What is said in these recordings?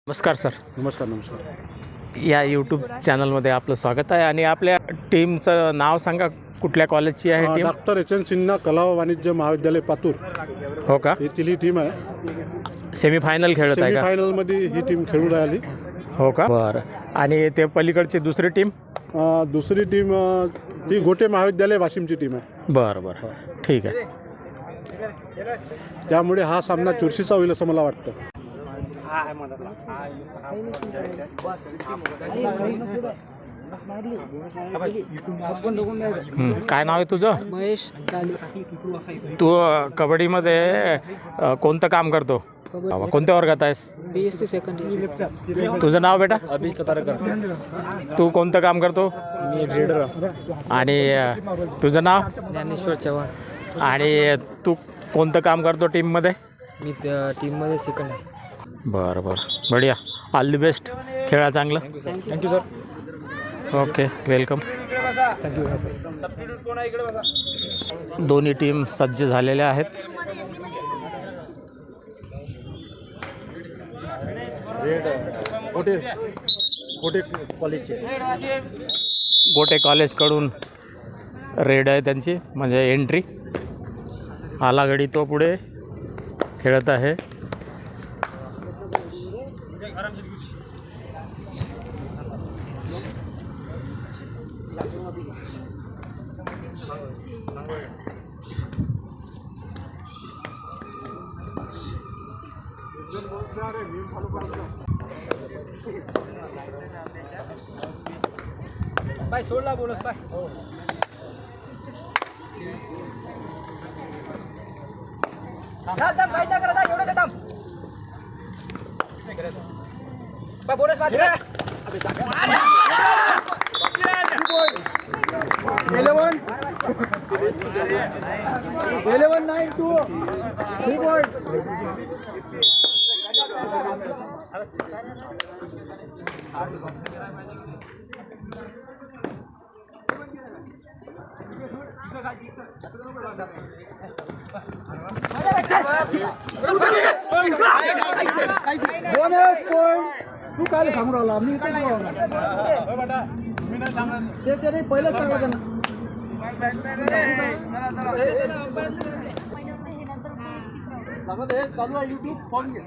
नमस्कार सर. नमस्कार. या यूट्यूब चॅनलमध्ये आपलं स्वागत आहे. आणि आपल्या टीमचं नाव सांगा, कुठल्या कॉलेजची आहे team? Doctor H N Sinha कला व वाणिज्य महाविद्यालय पातूर. हो का? येथील ही टीम आहे. सेमीफायनल खेळत आहे का? फायनलमध्ये ही टीम खेळून राहिली. हो का? बरं. आणि ते पलीकडची दुसरी टीम? दुसरी टीम ती गोटे महाविद्यालय वाशिमची टीम आहे. बरं बरं, ठीक आहे. त्यामुळे हा सामना चुरशीचा होईल असं मला वाटतं. काय नाव आहे तुझं? महेश. तू कबड्डीमध्ये कोणतं काम करतो? कोणत्या वर्गात आहेस? BSc second year. तुझं नाव बेटा? अभिष ततारकर. तू कोणतं काम करतो? मी रीडर. आणि तुझं नाव? ज्ञानेश्वर चव्हाण. आणि तू कोणतं काम करतो टीममध्ये? मी टीममध्ये सेकंड आहे. बरं बरं, बढिया. All the best. खेळा चांगलं. Thank you sir. Okay, welcome. दोन्ही टीम सज्ज झालेल्या आहेत. गोटे कॉलेजकडून रेड आहे त्यांची, म्हणजे एंट्री. आलागडी तो पुढे खेळत आहे. बाय सोडला बोनस बाय. थांब काय करा आता एवढं थांब. बाय बोनस मार. 11-9-2 बोनस पॉइंट. तू काय सांगू राहिला? मी इथे ते पहिलं सांगा ना. चालू आहे यूट्यूब. फॉर्म घे.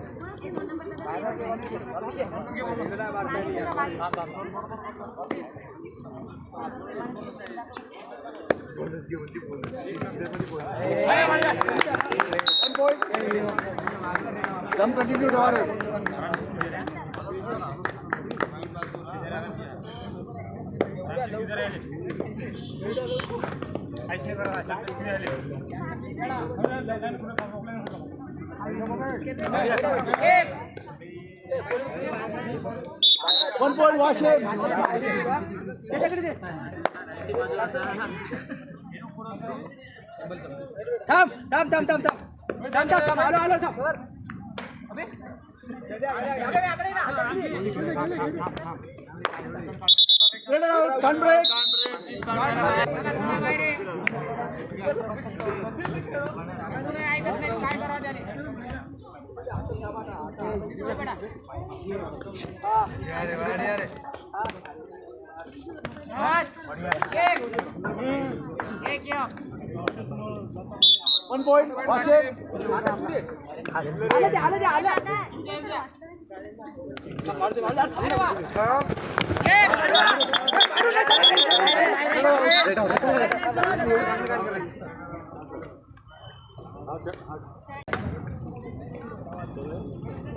दम कंटिन्यू वन पॉइंट वाशिम. थांब थांब थांब थांब थांब थांब थांब. आलो आलो थांब. One point Washim.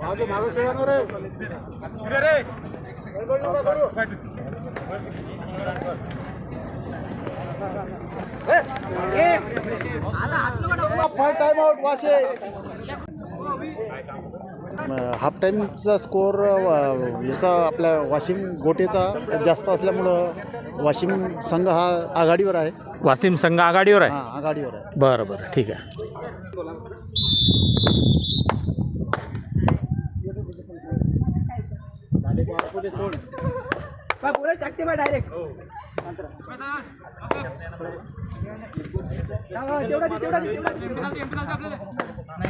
मागे खेळणार रे. Time out Washim. हाफ टाईमचा स्कोर याचा आपल्या वाशिम गोटेचा जास्त असल्यामुळं वाशिम संघ हा आघाडीवर आहे. वाशिम संघ आघाडीवर आहे. हां, आघाडीवर आहे. बरं बरं, ठीक आहे. बोनस टाकते बा डायरेक्ट. तेवढा काय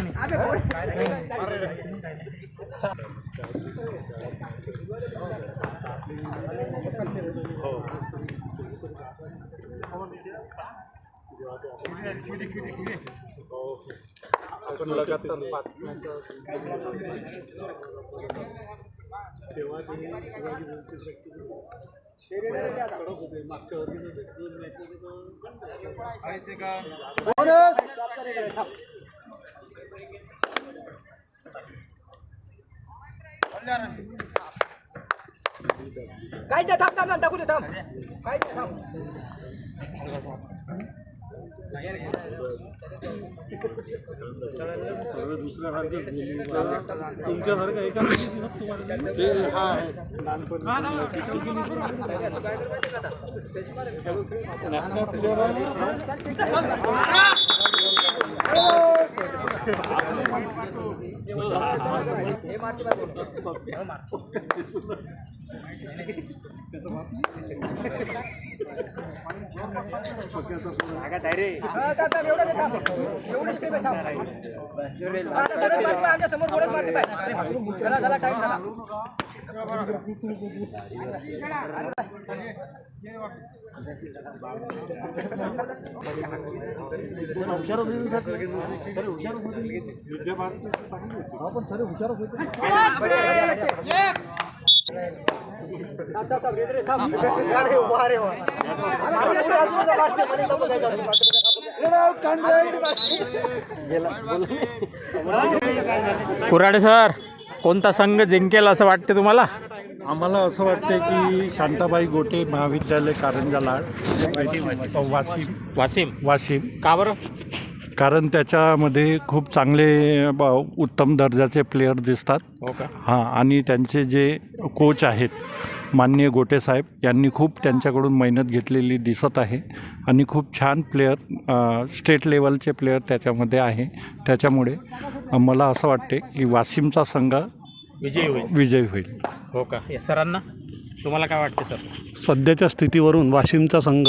ते थांब थांब थांब टाकू दे थांब काय ते थांब आमच्या समोर बोलच मारते पाहिजे झाला टाइम झाला कुऱ्हाडे सर, कोणता संघ जिंकेल असं वाटते तुम्हाला? आम्हाला असं वाटतं की शांताबाई गोटे महाविद्यालय कारंजा लाड वाशिम का बरं? कारण त्याच्यामध्ये खूप चांगले उत्तम दर्जाचे प्लेयर दिसतात. हो का? हां, आणि त्यांचे जे कोच आहेत माननीय गोटे साहेब यांनी खूप त्यांच्याकडून मेहनत घेतलेली दिसत आहे आणि खूप छान प्लेयर स्टेट लेवलचे प्लेयर त्याच्यामध्ये आहे. त्याच्यामुळे मला असं वाटते की वाशिमचा संघ विजयी होईल. हो का? या सरांना तुम्हाला काय वाटते सर? सध्याच्या स्थितीवरून वाशिमचा संघ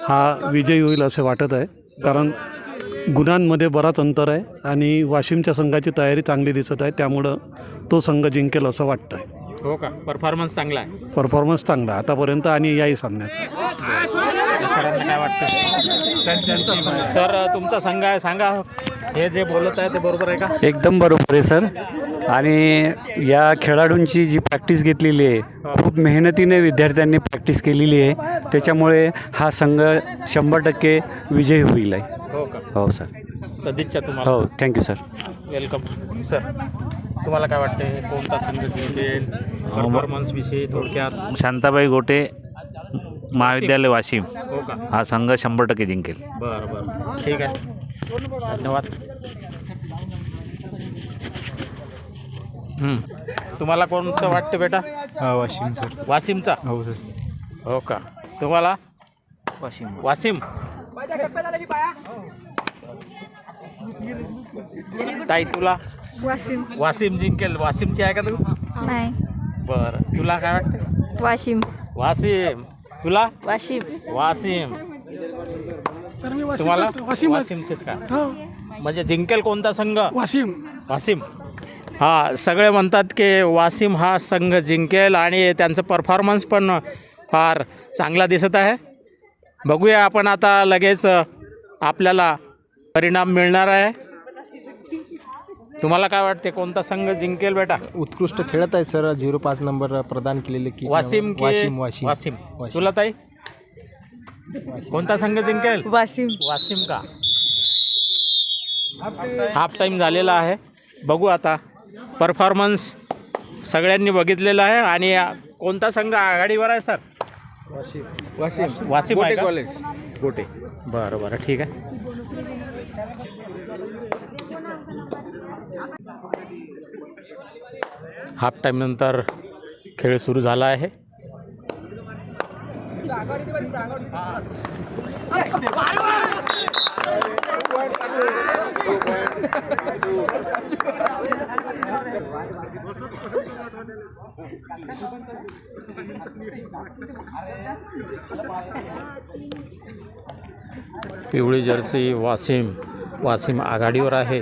हा विजयी होईल असे वाटत आहे. कारण गुणांमध्ये बराच अंतर आहे आणि वाशिमच्या संघाची तयारी चांगली दिसत आहे. त्यामुळं तो संघ जिंकेल असं वाटतं आहे. हो का? परफॉर्मन्स चांगला आहे. परफॉर्मन्स चांगला आतापर्यंत आणि याही सामन्यात. सरांना काय वाटतं? सर, तुमचा संघ आहे, सांगा. हे जे बोलत आहे ते बरोबर आहे का? एकदम बरोबर आहे सर. आणि या खेळाडूंची जी प्रॅक्टिस घेतलेली आहे, खूप मेहनतीने विद्यार्थ्यांनी प्रॅक्टिस केलेली आहे. त्याच्यामुळे हा संघ 100% विजयी होईल आहे. हो का? हो सर. सदिच्छा तुम्हाला. हो, थँक्यू सर. Welcome sir. तुम्हाला काय वाटते, कोणता संघ जिंकेल? परफॉर्मन्स विषयी थोडक्यात. शांताबाई गोटे महाविद्यालय वाशिम हो का? हा संघ 100% जिंकेल. बरं बरं, ठीक आहे, धन्यवाद. तुम्हाला कोणतं वाटते बेटा? वाशिम सर. वाशिमचा? हो सर. हो का? तुम्हाला? वाशिम. ताई, तुला? वाशिम जिंकेल. वाशिमची आहे का तू? नाही. बरं, तुला काय वाटतं? वाशिम. तुला? वाशिम. तुम्हाला? वाशिमचेच का? म्हणजे जिंकेल कोणता संघ? वाशिम. हा, सगळे म्हणतात की वाशिम हा संघ जिंकेल आणि त्यांचं परफॉर्मन्स पण फार चांगला दिसत आहे. बघूया आपण आता, लगेच आपल्याला परिणाम मिळणार आहे. तुम्हाला काय वाटते, कोणता संघ जिंकेल बेटा? उत्कृष्ट खेळत आहे सर. 05 नंबर प्रदान केलेले की वाशिम. तुला ताई, कोणता संघ जिंकेल? वाशिम का? हाफ टाईम झालेला आहे. बघू आता, परफॉर्मन्स सगळ्यांनी बघितलेला आहे. आणि कोणता संघ आघाडीवर आहे सर? वाशिम आहे का? गोटे. बरं बरं, ठीक आहे. हाफ टाईम नंतर खेळ सुरू झाला आहे. पिवळी जर्सी वाशिम वासिम आघाडीवर आहे.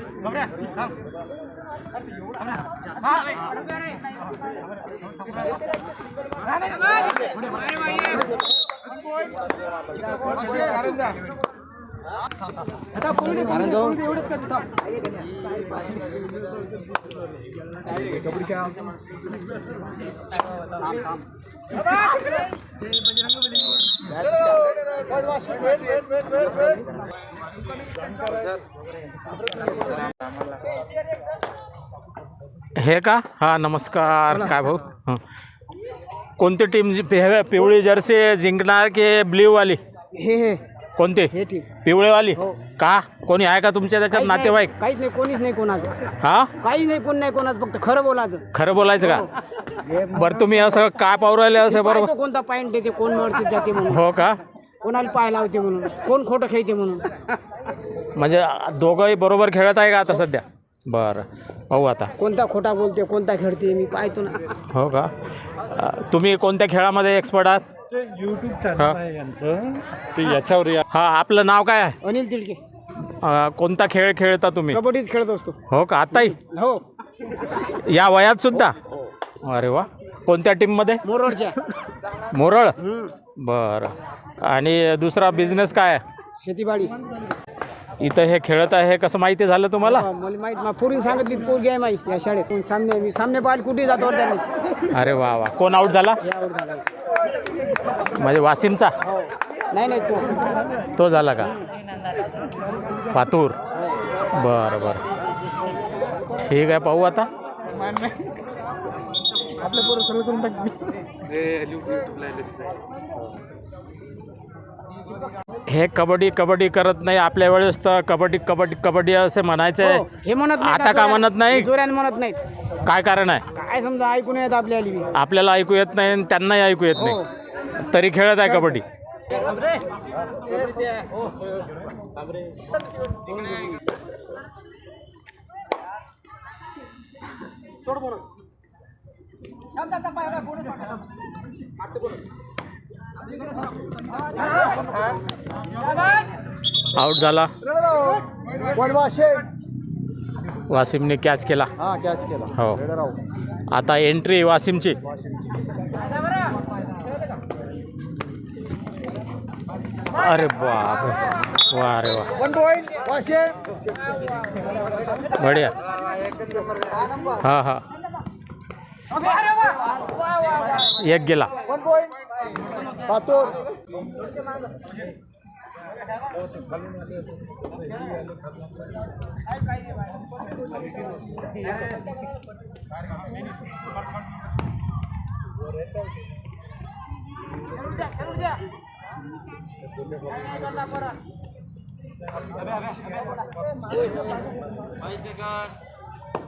हे का? हा नमस्कार. काय भाऊ? हं. कोणती टीम पिवळी जर्सी जिंकणार की ब्ल्यू वाली? हे कोणते? हे टीम पिवळेवाली का? कोणी आहे का तुमच्या त्याच्यात नातेवाईक? काहीच नाही, कोणीच नाही कोणाचं. हा काही नाही, कोण नाही कोणाचं, फक्त खरं बोलायचं. खरं बोलायचं का? बरं तुम्ही असं काय पाहू राहिले असं? बरोबर पाहतो कोणता पॉईंट येते, कोण मरते जाते म्हणून, हो का? कोणाला पाहायला होते म्हणून, कोण खोटं खेळते म्हणून. म्हणजे दोघंही बरोबर खेळत आहे का आता सध्या? बरं पाहू आता. कोणता खोटा बोलते, कोणता खेळते, मी पाहतो ना. हो का? तुम्ही कोणत्या खेळामध्ये एक्सपर्ट आहात? यूट्यूब चॅनल आहे यांचं, ते याच्यावर हा आपलं नाव काय आहे? अनिल तिडके. कोणता खेळ खेळता तुम्ही? कबड्डीच खेळत असतो. हो का? आताही हो, या वयात सुद्धा? अरे वा. कोणत्या टीममध्ये? मोरोडच्या. मोरळ. बरं. आणि दुसरा बिझनेस काय आहे? शेतीबाडी. इथं हे खेळत आहे हे कसं माहिती झालं तुम्हाला? मला माहित, मला पोरीने सांगितली, पोरगी आहे माहिती या शाळेत. कोण सामने, मी सामने पाहिजे कुठे जातो त्यांनी. अरे वा वा. कोण आऊट झाला? यावर झाला. म्हणजे वासिमचा? हो. नाही तो झाला का? पातूर. बरं बरं ठीक आहे. पाहू आता. आपल्या पोरं सर्व करून टाकली. हे कबड्डी कबड्डी करत नाही. आपल्या वेळेस तर कबड्डी कबड्डी कबड्डी असे म्हणायचे. हे म्हणत नाही, आता का म्हणत नाही? जोऱ्याने म्हणत नाहीत. काय कारण आहे? काय समजा ऐकून येत आपल्याला. आपल्याला ऐकू येत नाही आणि त्यांनाही ऐकू येत नाही, तरी खेळत आहे कबड्डी. आउट झाला. वासिमने कॅच केला. हा कॅच केला. हो. Raider out. आता एंट्री वासिमची. अरे बाप. वा रे वा. 1 पॉइंट वाशिम. बढिया. हा हा. एक गेला. 1 पॉइंट पातूर.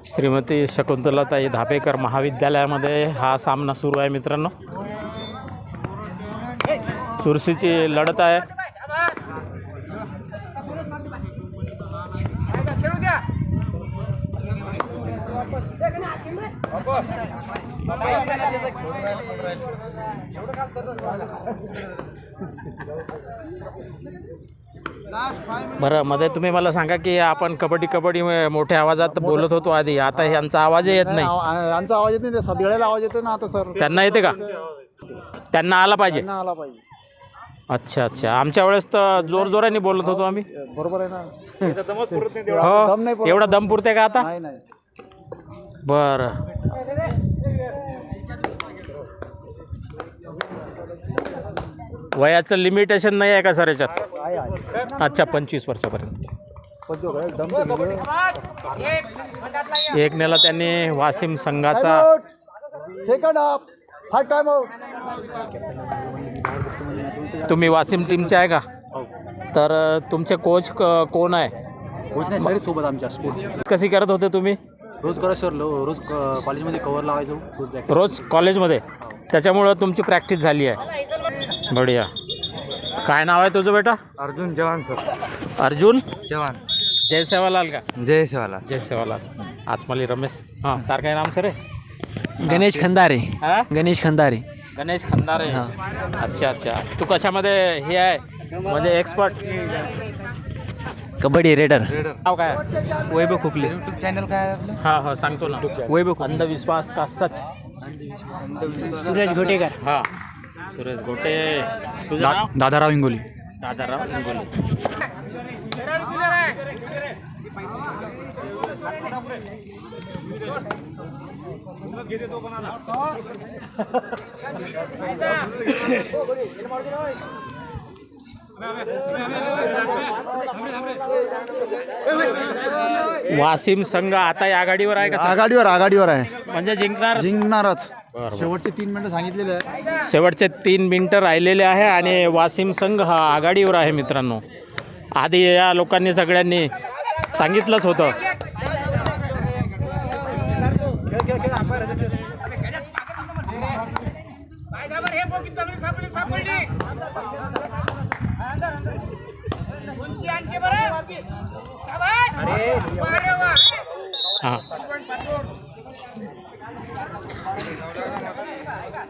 श्रीमती शकुंतलाताई धापेकर महाविद्यालयामध्ये हा सामना सुरू आहे मित्रांनो. चुरशीची लढत आहे. बरं मध्ये तुम्ही मला सांगा की आपण कबड्डी कबड्डी मोठ्या आवाजात बोलत होतो आधी, आता यांचा आवाजही येत नाही. यांचा आवाज येत नाही, ते सदळ्याला आवाज येतो ना आता सर. त्यांना येते का? त्यांना आला पाहिजे. त्यांना आला पाहिजे. अच्छा अच्छा. आमच्या वेळेस तर जोर जोराने बोलत होतो आम्ही. बरोबर आहे ना. हो. एवढा दम पुरते का आता? नाही नाही. बरं. वयाचं लिमिटेशन नाही आहे का सर याच्यात? अच्छा 25 वर्षापर्यंत. एक नेला त्यांनी वासिम संघाचा. Second half. हा टाइम आउट. तुम्ही वासिम टीमचे आहे का? तर तुमचे कोच कोण आहे? कोच नाही सर सोबत आमच्या स्पोर्ट्स कशी करत होते तुम्ही? रोज करा सर. रोज कॉलेजमध्ये कव्हर लावायचो रोज. रोज कॉलेजमध्ये, त्याच्यामुळं तुमची प्रॅक्टिस झाली आहे. बढिया. काय नाव आहे तुझं बेटा? अर्जुन जवान सर. अर्जुन जवान. जय सेवालाल का? जय शिवाला. जय सेवालाल. आचमली रमेश. हां तार काय नाम सर आहे? गणेश खंदारे. हा? गणेश खंदारे. गणेश खंदारे. अच्छा अच्छा. तू कशामध्ये हे आहे म्हणजे एक्सपर्ट? कबड्डी रेडर. नाव काय? वैभव खोकले. हा सांगतो ना. वैभव अंधविश्वास का सच? सूरज घोटेकर. हा सुरेश घोटे. तुझं नाव? दादाराव इंगोली. दादाराव इंगोले. वासिम संघ आता या आघाडीवर आहे का सर? आघाडीवर आहे. म्हणजे जिंकणारच. बरं. शेवटचे 3 मिनिटं सांगितलेले आहे. शेवटचे 3 मिनिटं राहिलेले आहे आणि वासिम संघ हा आघाडीवर आहे मित्रांनो. आधी या लोकांनी सगळ्यांनी सांगितलंच होतं. हां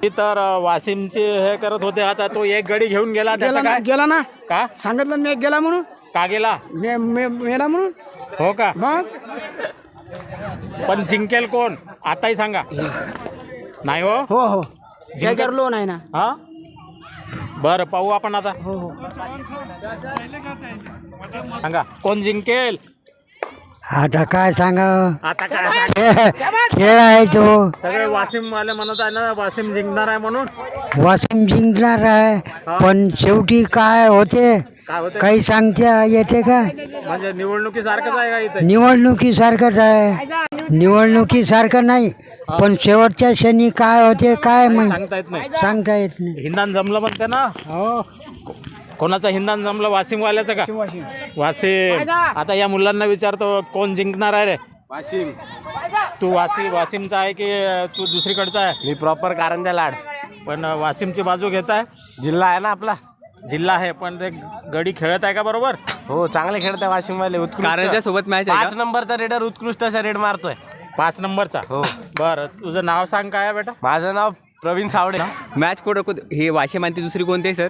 तर वासिमचे हे करत होते. आता तो एक गडी घेऊन गेला. त्याचा काय गेला ना, का सांगितलं मी गेला म्हणून, का गेला? मेला म्हणून. हो का? मग पण जिंकेल कोण आताही सांगा. नाही हो. हो हो त्याच्यावर लोन आहे ना. हा बरं पाहू आपण आता. हो हो सांगा कोण जिंकेल आता काय सांगा, आता काय सांगा? खेळ आहे तो. सगळे वासिम वाले म्हणत आहे ना वासिम जिंकणार आहे म्हणून. वाशिम जिंकणार आहे, पण शेवटी काय होते काय होते काही सांगता येते का? म्हणजे निवडणुकीसारखंच आहे का इथे? निवडणुकीसारखंच आहे. निवडणुकीसारखं नाही, पण शेवटच्या क्षणी काय होते काय माहित सांगता येत नाही. सांगता येत नाही. हिंदान जमलं म्हणते ना. हो कोणाचं हिंदान जमलं? वासिम वाल्याचं का? वासिम. आता या मुलांना विचारतो कोण जिंकणार आहे रे? वाशिम. तू वासिमचा आहे की तू दुसरीकडचा आहे? मी प्रॉपर कारंजा लाड. पण वासिमची बाजू घेत आहे. जिल्हा आहे ना आपला. जिल्हा आहे पण ते गडी खेळत आहे का बरोबर? हो चांगले खेळत आहे वाशिमवाले. कारंजा सोबत मॅच आहे. 5 नंबरचा रेडर उत्कृष्ट असा रेड मारतोय. 5 नंबरचा. हो. बरं तुझं नाव सांग काय आहे बेटा? माझं नाव प्रवीण सावडे. मॅच कोण हे वाशिम आणि दुसरी कोणती आहे सर?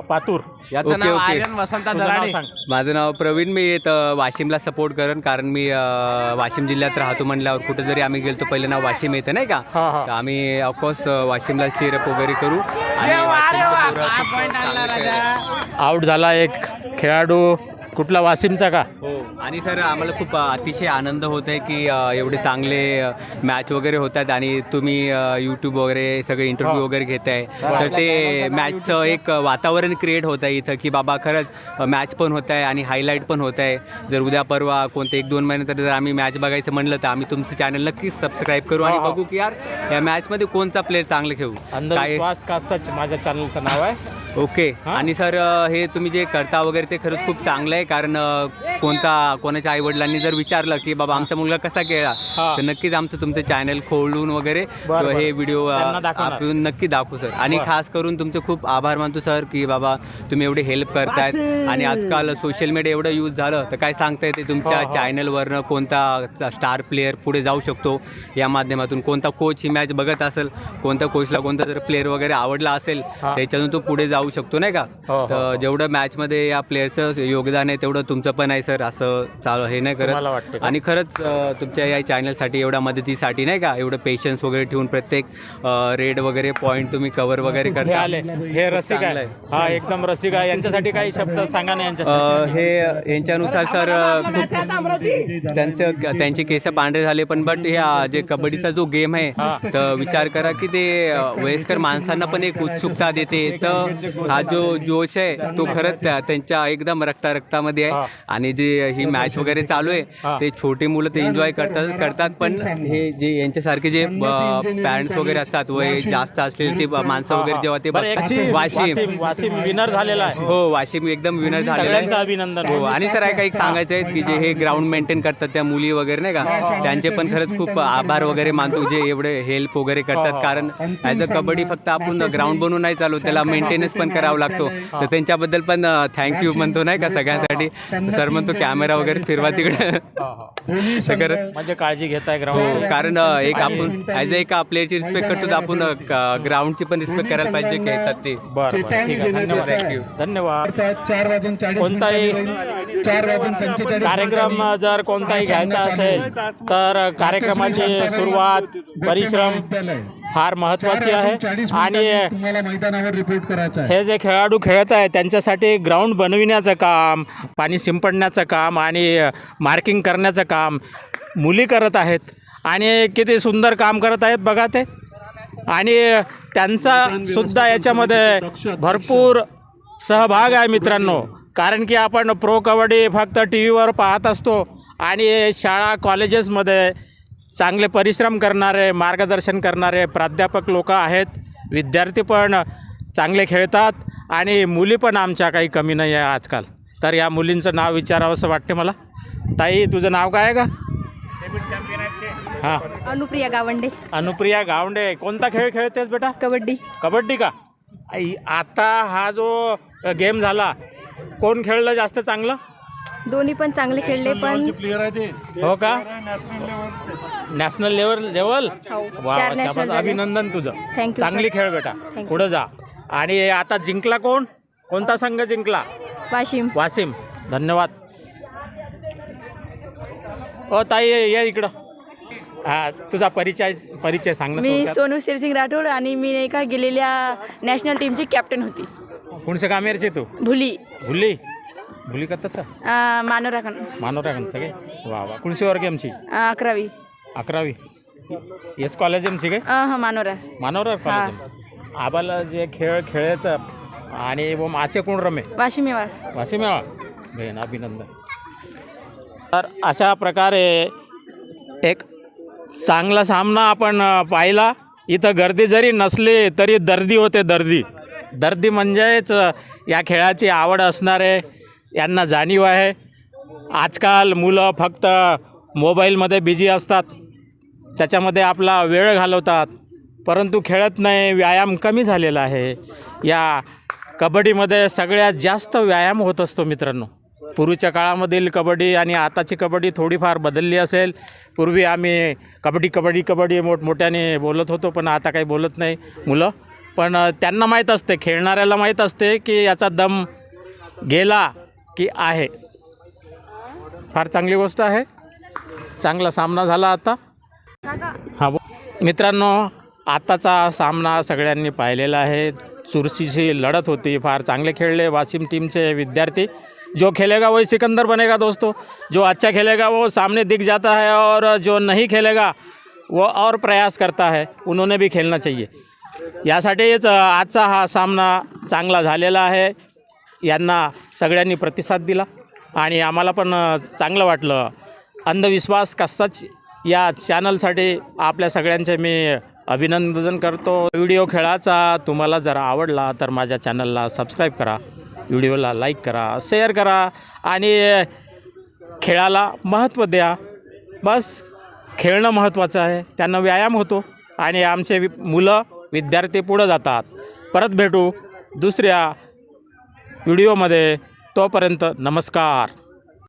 पातूर. याचं नाव आर्यन वसंत तुझं नाव दराडे. सांग. माझं नाव प्रवीण. मी वाशिमला सपोर्ट करेन कारण मी वाशिम जिल्ह्यात राहतो म्हणल्यावर कुठं जरी आम्ही गेलो तर पहिलं नाव वाशिम येतं नाही का. हा, हा. तर आम्ही ऑफकोर्स वाशिमला चेअरअप वगैरे करू आणि आउट झाला एक खेळाडू. कुठला? वासिमचा का? हो. आणि सर आम्हाला खूप अतिशय आनंद होत आहे की एवढे चांगले मॅच वगैरे होतात आणि तुम्ही यूट्यूब वगैरे सगळे इंटरव्ह्यू वगैरे घेत आहे. तर ते मॅचचं एक वातावरण क्रिएट होत आहे इथं की बाबा खरंच मॅच पण होत आहे आणि हायलाईट पण होत आहे. जर उद्या परवा कोणते 1-2 महिन्यानंतर जर आम्ही मॅच बघायचं म्हणलं तर आम्ही तुमचं चॅनल नक्कीच सबस्क्राईब करू आणि बघू की यार या मॅचमध्ये कोणता प्लेअर चांगलं खेळू. अंधविश्वास का सच माझ्या चॅनलचं नाव आहे. ओके. आणि सर हे तुम्ही जे करता वगैरे ते खरंच खूप चांगलं आहे कारण कोणाच्या आईवडिलांनी जर विचारलं की बाबा आमचा मुलगा कसा खेळला तर नक्कीच आमचं तुमचं चॅनल खोलून वगैरे हे व्हिडिओ आपण नक्की दाखवू सर. आणि खास करून तुमचे खूप आभार मानतो सर की बाबा तुम्ही एवढे हेल्प करतायत. आणि आजकाल सोशल मीडिया एवढं यूज झालं तर काय सांगता येते तुमच्या चॅनलवरनं कोणता स्टार प्लेअर पुढे जाऊ शकतो या माध्यमातून. कोणता कोच ही मॅच बघत असेल, कोणत्या कोचला कोणता जर प्लेअर वगैरे आवडला असेल त्याच्यातून तो पुढे जाऊ शकतो नाही का. तर जेवढं मॅचमध्ये या प्लेअरचं योगदान आहे तेवढं तुमचं पण आहे सर. असं चालू हे नाही करत. आणि खरंच तुमच्या या चॅनलसाठी एवढ्या मदतीसाठी नाही का एवढं पेशन्स वगैरे ठेवून प्रत्येक रेड वगैरे पॉईंट तुम्ही कव्हर वगैरे करता. हे रसिक आहे. हा एकदम रसिक आहे. यांच्यासाठी काही शब्द सांगा ना यांच्यासाठी. हे यांच्यानुसार सर खूप त्यांचे केस पांढरे झाले पण बट ह्या जे कबड्डीचा जो गेम आहे तर विचार करा की ते वयस्कर माणसांना पण एक उत्सुकता देते. तर हा जो जोश आहे तो खरंच त्यांच्या एकदम रक्तामध्ये आहे. आणि जे ही मॅच वगैरे चालू आहे ते छोटे मुलं ते एन्जॉय करतात पण हे जे यांच्यासारखे जे पॅरेंट्स वगैरे असतात वय जास्त असलेले ते माणसं वगैरे जेव्हा ते वासिम विनर झालेला आहे. हो वाशिम एकदम विनर झालेला आहे. अभिनंदन. हो. आणि सर एक सांगायचं आहे की जे हे ग्राउंड मेंटेन करतात त्या मुली वगैरे नाही का त्यांचे पण खरंच खूप आभार वगैरे मानतो जे एवढे हेल्प वगैरे करतात. कारण ॲज अ कबड्डी फक्त आपण ग्राउंड बनवून नाही चालू त्याला मेंटेनन्स पण करावा लागतो. तर त्यांच्याबद्दल पण थँक्यू म्हणतो नाही का सगळ्यांसाठी. सर म्हणतो कॅमेरा वगैरे फिरवा तिकडे. तर म्हणजे काळजी घेताय ग्राउंड. कारण एक आपण ॲज एका प्लेयरची रिस्पेक्ट करतो तर आपण ग्राउंडची पण रिस्पेक्ट करायला पाहिजे खेळतात ते. बरं बरं ठीक आहे. धन्यवाद. थँक्यू. धन्यवाद. कोणताही कार्यक्रम जर कोणताही घ्यायचा असेल तर कार्यक्रमाची सुरुवात परिश्रम फार महत्त्वाची आहे. आणि हे जे खेळाडू खेळत आहे त्यांच्यासाठी ग्राउंड बनविण्याचं काम, पाणी शिंपडण्याचं काम आणि मार्किंग करण्याचं काम मुली करत आहेत. आणि किती सुंदर काम करत आहेत बघा ते. आणि त्यांचा सुद्धा याच्यामध्ये भरपूर सहभाग आहे मित्रांनो. कारण की आपण प्रो कबड्डी फक्त टी व्हीवर पाहत असतो आणि शाळा कॉलेजेसमध्ये चांगले परिश्रम करणारे, मार्गदर्शन करणारे प्राध्यापक लोक आहेत. विद्यार्थी पण चांगले खेळतात आणि मुली पण आमच्या काही कमी नाही आहे आजकाल. तर या मुलींचं नाव विचारावं असं वाटते मला. ताई तुझं नाव काय आहे का? हां अनुप्रिया गावंडे. अनुप्रिया गावंडे. कोणता खेळ खेळतेस बेटा? कबड्डी. कबड्डी का? आता हा जो गेम झाला कोण खेळलं जास्त चांगलं? दोन्ही पण चांगले खेळले पण हो का? National level. हो. वा 4 नॅशनल शाबास, झाले. अभिनंदन तुझं. Thank you, चांगली sir. खेळ बेटा. Thank you. पुढे जा. आणि आता जिंकला कोण? कोणता संघ जिंकला? वाशिम. वाशिम. धन्यवाद. ओ ताई ये इकडं. हा तुझा परिचय सांग ना. मी सोनू सिरसिंग राठोड आणि मी नाही का गेलेल्या नॅशनल टीमची कॅप्टन होती. कोणत्या कामेरची तू? भुली. भुली का तसं? मानोराखन सगळे. वा वा. कुणशी वर्ग आमची? 11वी. 11वी. एस कॉलेज आमची काय? हां मानोरा. मानोरा कॉलेज. आबाला जे खेळ खेळायचं आणि व माचे कोण रमे? वाशिमेवाळ. वाशिमेवाळ. बहीण अभिनंदन. तर अशा प्रकारे एक चांगला सामना आपण पाहिला. इथं गर्दी जरी नसली तरी दर्दी होते. दर्दी म्हणजेच या खेळाची आवड असणारे यांना जाणीव आहे. आजकाल मुलं फक्त मोबाईलमध्ये बिझी असतात, त्याच्यामध्ये आपला वेळ घालवतात, परंतु खेळत नाही. व्यायाम कमी झालेला आहे. या कबड्डीमध्ये सगळ्यात जास्त व्यायाम होत असतो मित्रांनो. पूर्वीच्या काळामधील कबड्डी आणि आताची कबड्डी थोडीफार बदलली असेल. पूर्वी आम्ही कबड्डी मोठमोठ्याने बोलत होतो, पण आता काही बोलत नाही मुलं. पण त्यांना माहीत असते, खेळणाऱ्याला माहीत असते की याचा दम गेला की आहे. फार चांगली गोष्ट आहे. चांगला सामना झाला आता. हां मित्रांनो, आताचा सामना सगळ्यांनी पाहिलेला आहे. चुरशीची लढत होती. फार चांगले खेळले वाशिम टीमचे विद्यार्थी. जो खेलेगा वही सिकंदर बनेगा दोस्तों. जो अच्छा खेलेगा वो सामने दिख जाता है और जो नहीं खेलेगा वो और प्रयास करता है. उन्होंने भी खेलना चाहिए. यासाठीच आजचा हा सामना चांगला झालेला आहे. यांना सगळ्यांनी प्रतिसाद दिला आणि आम्हाला पण चांगलं वाटलं. अंधविश्वास कसाच या चॅनलसाठी आपल्या सगळ्यांचे मी अभिनंदन करतो. व्हिडिओ खेळाचा तुम्हाला जर आवडला तर माझ्या चॅनलला सबस्क्राईब करा, व्हिडिओला लाईक करा, शेअर करा आणि खेळाला महत्त्व द्या. बस खेळणं महत्त्वाचं आहे. त्यांना व्यायाम होतो आणि आमचे मुलं विद्यार्थी पुढं जातात. परत भेटू दुसऱ्या व्हिडिओमध्ये. तोपर्यंत नमस्कार.